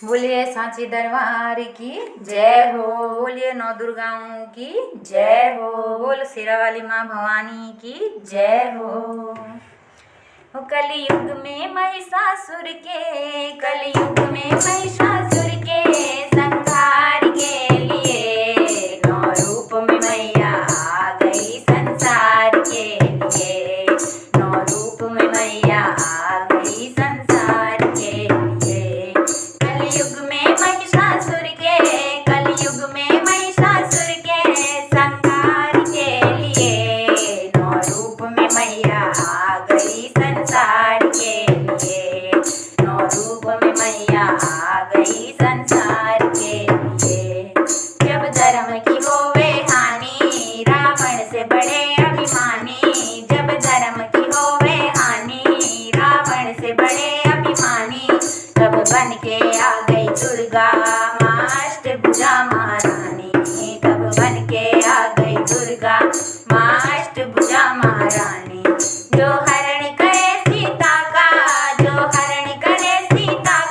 बोलिए सांची दरबार की जय हो। बोलिए नौ दुर्गाओं की जय हो। बोल सिरा वाली माँ भवानी की जय हो। कलयुग में महिषासुर के संहार के लिए नौ रूप में मैया आ गई संसार के लिए। नौ रूप में मैया आ गई संसार के लिए। कलयुग में महिषासुर के संहार के लिए नौ रूप में मैया आ गई संसार के लिए। नौ रूप में मैया आ गई संसार के लिए। जब धर्म की होवे हानि रावण से बड़े अभिमानी। जब धर्म की होवे हानि रावण से बड़े अभिमानी। तब बन के आ गई दुर्गा माँ अष्टभुजा महारानी। तब बन के आ गई दुर्गा माँ अष्टभुजा महारानी। जो हरण करे सीता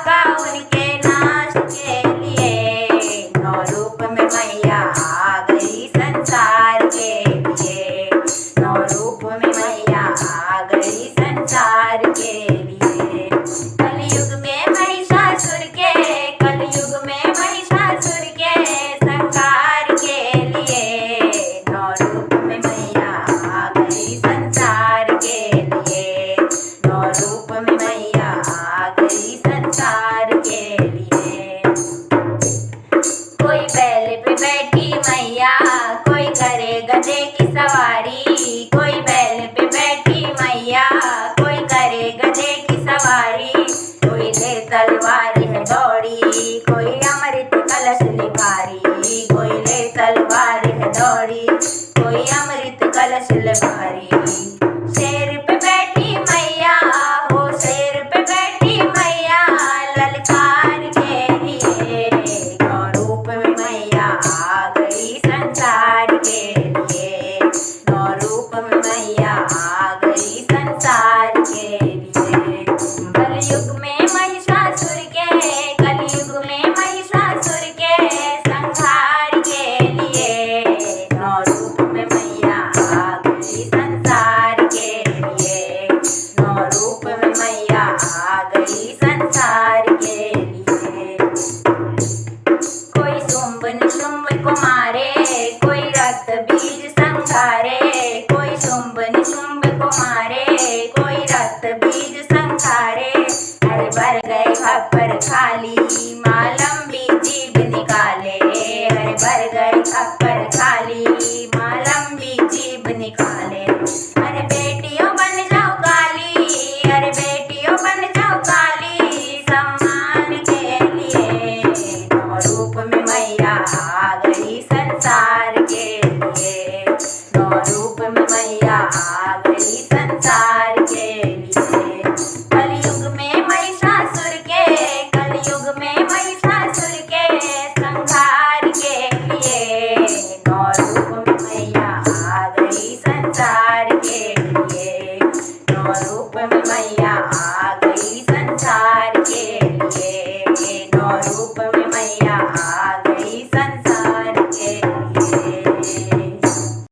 का उनके नाश के लिए नौ रूप में मैया आ गई संसार के लिए। नौ रूप में मैया आ गई संसार के लिए। कलयुग में महिषासुर के संहार के लिए नौ रूप में मैया आ गई संसार के लिए। नौ रूप में मैया आ गई संसार के लिए। कोई बैल पे बैठी मैया कोई करे गधे की सवारी। कोई बैल पे बैठी मैया कोई करे गधे की सवारी। कोई ले तलवार है दौड़ी कोई अमृत कलश ले भारी। कोई ले तलवार है दौड़ी कोई अमृत कलश ले भारी।